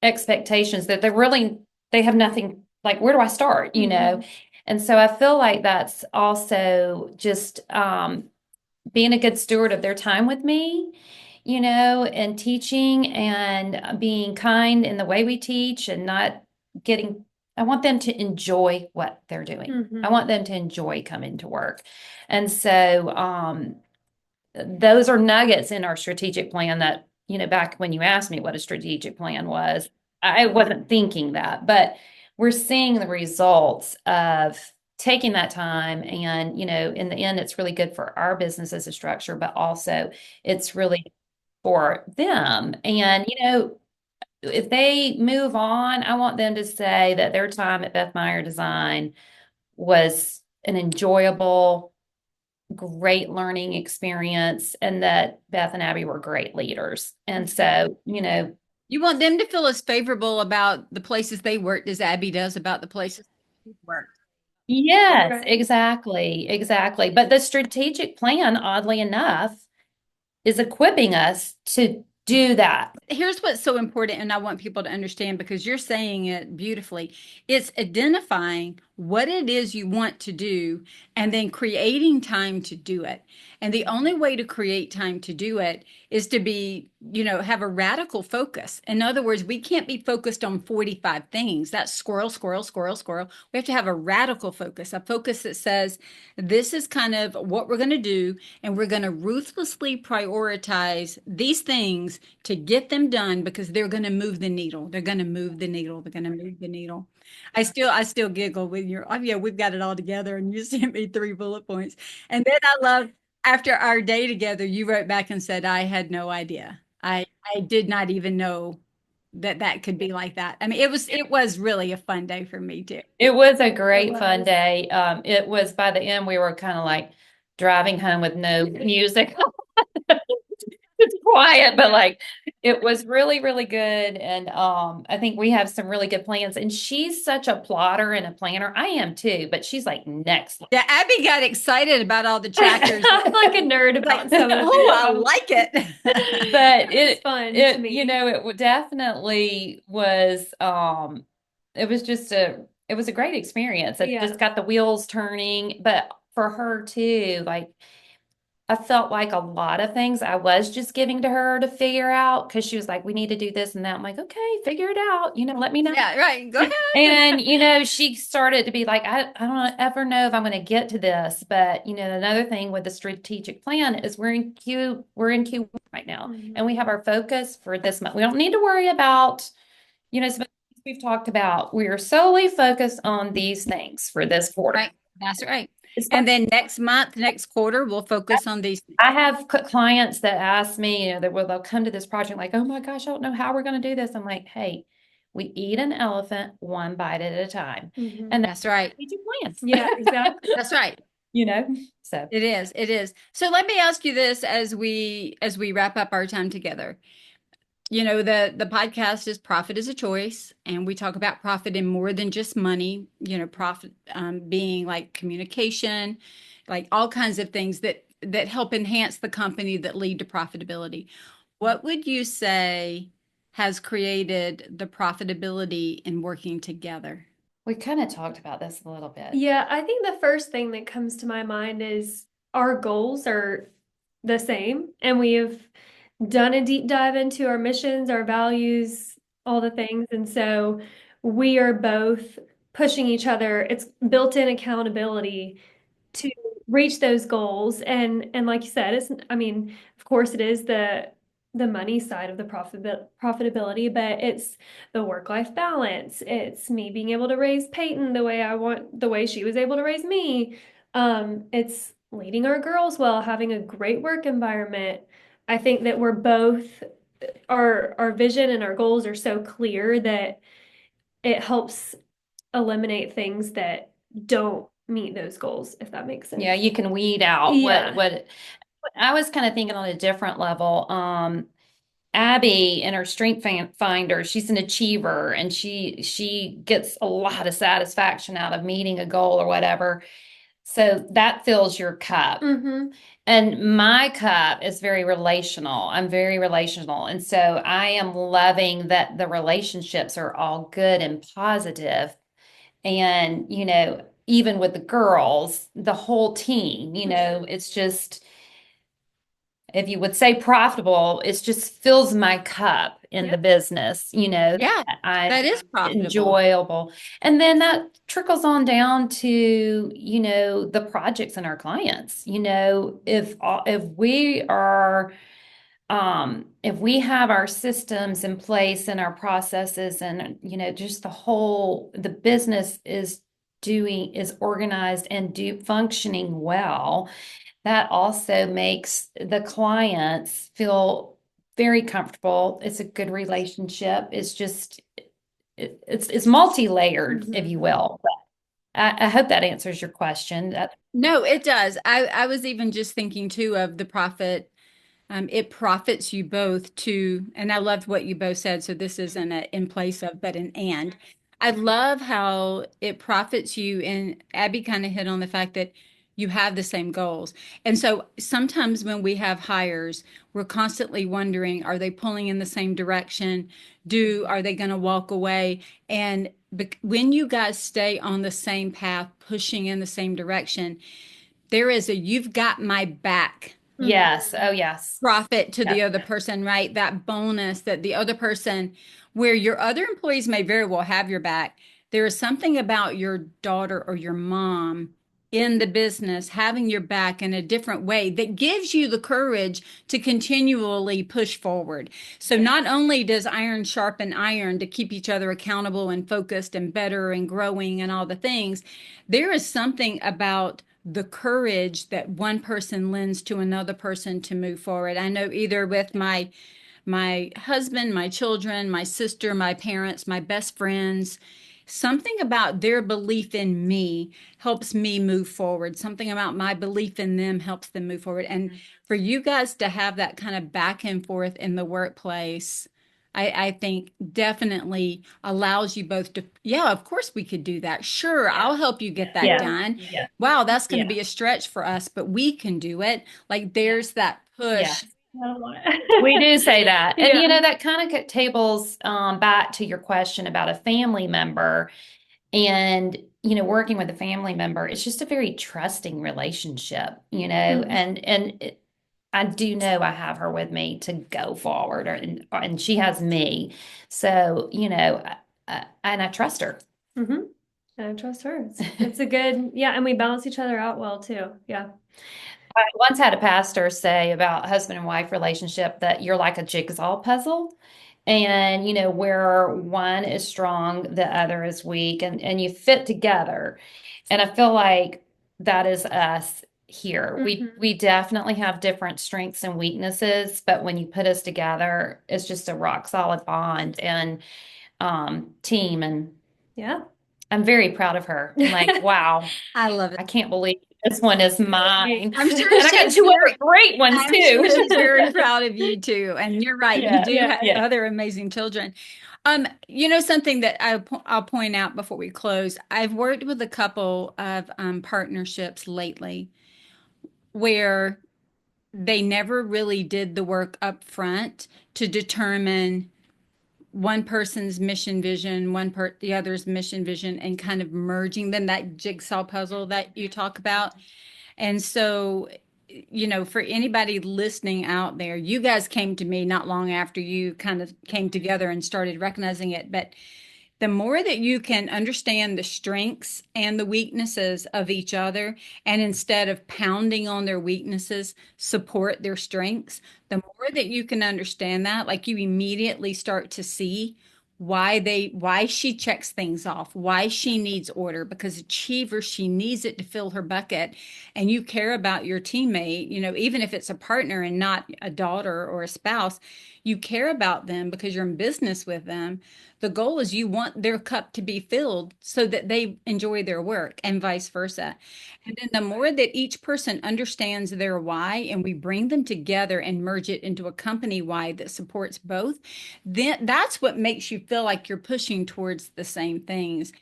expectations that they have nothing, like, where do I start, And so I feel like that's also just being a good steward of their time with me, and teaching and being kind in the way we teach and not getting, I want them to enjoy what they're doing. I want them to enjoy coming to work. And so those are nuggets in our strategic plan that, back when you asked me what a strategic plan was, I wasn't thinking that, but we're seeing the results of taking that time. And, in the end, it's really good for our business as a structure, but also it's really for them. And, if they move on, I want them to say that their time at Beth Meyer Design was an enjoyable, great learning experience, and that Beth and Abby were great leaders. And so, You want them to feel as favorable about the places they worked as Abby does about the places she's worked. yes, Right. exactly. But the strategic plan, oddly enough, is equipping us to do that. Here's what's so important, and I want people to understand because you're saying it beautifully. It's identifying what it is you want to do and then creating time to do it. And the only way to create time to do it is to be, have a radical focus. In other words, we can't be focused on 45 things. That's squirrel, squirrel, squirrel, squirrel. We have to have a radical focus, a focus that says, this is kind of what we're going to do, and we're going to ruthlessly prioritize these things to get them done because they're going to move the needle. They're going to move the needle. They're going to move the needle. I still giggle when oh yeah, we've got it all together and you sent me 3 bullet points. And then I love after our day together, you wrote back and said, I had no idea. I did not even know that that could be like that. I mean, it was really a fun day for me too. It was a It great fun was. day. It was by the end, we were kind of like driving home with no music. It's quiet, but like it was really, really good. And I think we have some really good plans. And she's such a plotter and a planner. I am too, but she's like next. Yeah, Abby got excited about all the chapters. I'm like a nerd Like, about some of oh, I it. like it. But It's fun to me. it definitely was it was just it was a great experience. It Yeah. just got the wheels turning. But for her too, like I felt like a lot of things I was just giving to her to figure out because she was like, we need to do this and that. I'm like, okay, figure it out. Let me know. Yeah, right. Go ahead. And she started to be like, I don't ever know if I'm going to get to this. But another thing with the strategic plan is we're in Q1 right now, Mhm. and we have our focus for this month. We don't need to worry about, some things we've talked about. We are solely focused on these things for this quarter. Right. That's right. It's And then next month, next quarter, we'll focus on these. I have clients that ask me, they'll come to this project like, oh my gosh, I don't know how we're going to do this. I'm like, hey, we eat an elephant one bite at a time. Mhm. And That's right. that's your plans. Yeah, exactly. That's right. So It is. It is. So let me ask you this as we wrap up our time together. The podcast is Profit is a Choice, and we talk about profit in more than just money, profit being like communication, like all kinds of things that help enhance the company that lead to profitability. What would you say has created the profitability in working together? we kind of talked about this a little bit. Yeah, I think the first thing that comes to my mind is our goals are the same, and we have done a deep dive into our missions, our values, all the things. And so we are both pushing each other. It's built-in accountability to reach those goals. And like you said, I mean, of course it is the money side of the profitability, but it's the work-life balance. It's me being able to raise Peyton the way I want, the way she was able to raise me. It's leading our girls well, having a great work environment. I think that we're both our vision and our goals are so clear that it helps eliminate things that don't meet those goals, if that makes sense. Yeah, you can weed out Yeah. what I was kind of thinking on a different level. Abby in her strength finder, she's an achiever and she gets a lot of satisfaction out of meeting a goal or whatever. So that fills your cup. Mm-hmm. And my cup is very relational. I'm very relational. And so I am loving that the relationships are all good and positive. And, even with the girls, the whole team, it's just, if you would say profitable, it just fills my cup in the Yep. business, Yeah, I that is profitable. enjoyable. And then that trickles on down to, the projects and our clients. If we have our systems in place and our processes and, just the business is organized and functioning well, that also makes the clients feel very comfortable. It's a good relationship. It's just, it's multi-layered, if you will. But I hope that answers your question. No, it does. I was even just thinking too of the profit. It profits you both to, and I loved what you both said. So this isn't a in place of, but an and. I love how it profits you. And Abby kind of hit on the fact that you have the same goals. And so sometimes when we have hires, we're constantly wondering, are they pulling in the same direction? Are they going to walk away? And when you guys stay on the same path, pushing in the same direction, there is a "you've got my back" Yes. Oh, yes. profit to the Yep. other person, right? That bonus that the other person, where your other employees may very well have your back, there is something about your daughter or your mom in the business having your back in a different way that gives you the courage to continually push forward. So not only does iron sharpen iron to keep each other accountable and focused and better and growing and all the things, there is something about the courage that one person lends to another person to move forward. I know either with my husband, my children, my sister, my parents, my best friends, something about their belief in me helps me move forward. Something about my belief in them helps them move forward. And for you guys to have that kind of back and forth in the workplace, I think definitely allows you both to, yeah, of course we could do that. Sure, I'll help you get that Yeah. done. Yeah. Wow, that's going to Yeah. be a stretch for us, but we can do it. Like there's that Yeah. push. I don't want We it. do say that. And Yeah. that kind of tables back to your question about a family member and, working with a family member. It's just a very trusting relationship, Mhm. I do know I have her with me to go forward, and she has me. So, and I trust her. Mhm. And I trust her. It's a good, yeah, and we balance each other out well too. Yeah. I once had a pastor say about husband and wife relationship that you're like a jigsaw puzzle. And, where one is strong, the other is weak, and you fit together. And I feel like that is us here. We Mhm. we definitely have different strengths and weaknesses, but when you put us together, it's just a rock solid bond and team. And Yeah. I'm very proud of her. I'm like, wow, I love I it. can't believe this one is mine. I'm sure And I got she's two other very, great ones I'm too. sure she's very proud of you too. And you're right, you Yeah, do Yeah. have yeah. other amazing children. Something that I'll point out before we close. I've worked with a couple of partnerships lately where they never really did the work up front to determine one person's mission vision, the other's mission vision, and kind of merging them, that jigsaw puzzle that you talk about. And so, for anybody listening out there, you guys came to me not long after you kind of came together and started recognizing it. But the more that you can understand the strengths and the weaknesses of each other, and instead of pounding on their weaknesses, support their strengths, the more that you can understand that, like you immediately start to see why she checks things off, why she needs order, because achiever, she needs it to fill her bucket. And you care about your teammate, even if it's a partner and not a daughter or a spouse, you care about them because you're in business with them. The goal is you want their cup to be filled so that they enjoy their work and vice versa. And then the more that each person understands their why and we bring them together and merge it into a company why that supports both, then that's what makes you feel like you're pushing towards the same things.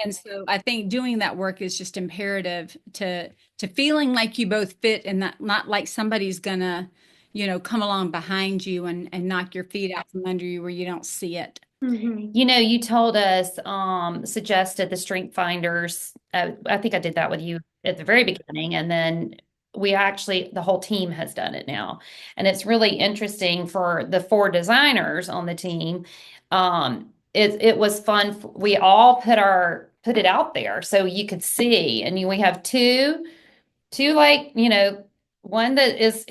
And so I think doing that work is just imperative to feeling like you both fit and not like somebody's gonna, come along behind you and knock your feet out from under you where you don't see it. Mhm. You told us, suggested the strength finders. I think I did that with you at the very beginning. And then the whole team has done it now. And it's really interesting for the four designers on the team. It was fun. We all put it out there so you could see. And we have two like one that is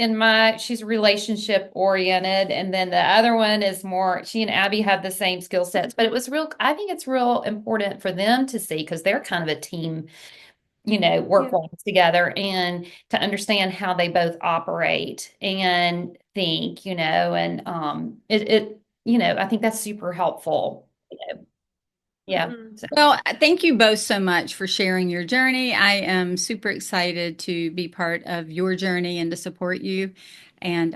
she's relationship oriented, and then the other one is more, she and Abby have the same skill sets, but I think it's real important for them to see because they're kind of a team, Yeah. work well together, and to understand how they both operate and think, and I think that's super helpful. Yeah. Mhm. So, Well, thank you both so much for sharing your journey. I am super excited to be part of your journey and to support you. And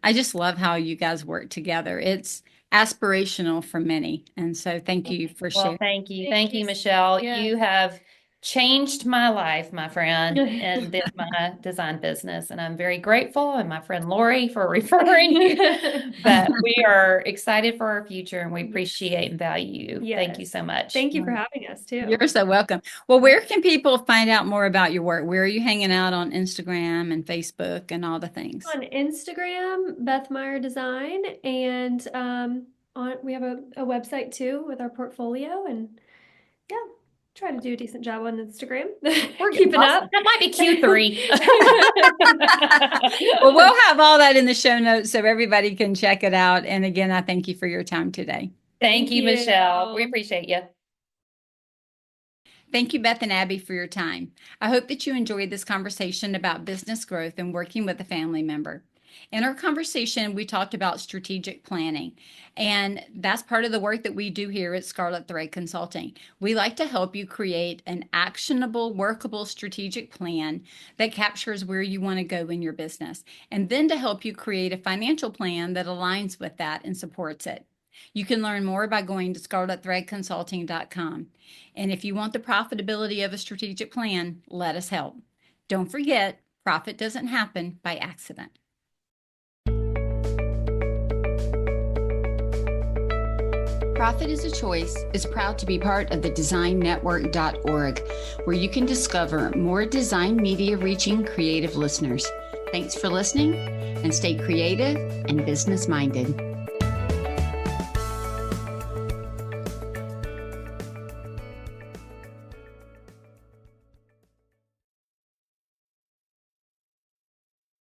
I just love how you guys work together. It's aspirational for many. And so thank you for well, sharing. thank you. Thank Thank you. you, Michelle. Yeah. You have changed my life, my friend, and then my design business. And I'm very grateful, and my friend Lori for referring you. But we are excited for our future, and we appreciate and value you. Thank you so much. Thank you for having us too. You're so welcome. Well, where can people find out more about your work? Where are you hanging out on Instagram and Facebook and all the things? On Instagram, Beth Meyer Design, and we have a website too with our portfolio, and yeah, try to do a decent job on Instagram. We're keeping up. That might be Q3. Well, we'll have all that in the show notes so everybody can check it out. And again, I thank you for your time today. Thank you, Michelle. We appreciate you. Thank you, Beth and Abby, for your time. I hope that you enjoyed this conversation about business growth and working with a family member. In our conversation, we talked about strategic planning, and that's part of the work that we do here at Scarlet Thread Consulting. We like to help you create an actionable, workable strategic plan that captures where you want to go in your business, and then to help you create a financial plan that aligns with that and supports it. You can learn more by going to scarletthreadconsulting.com. And if you want the profitability of a strategic plan, let us help. Don't forget, profit doesn't happen by accident. Profit is a Choice is proud to be part of the designnetwork.org, where you can discover more design media reaching creative listeners. Thanks for listening, and stay creative and business minded.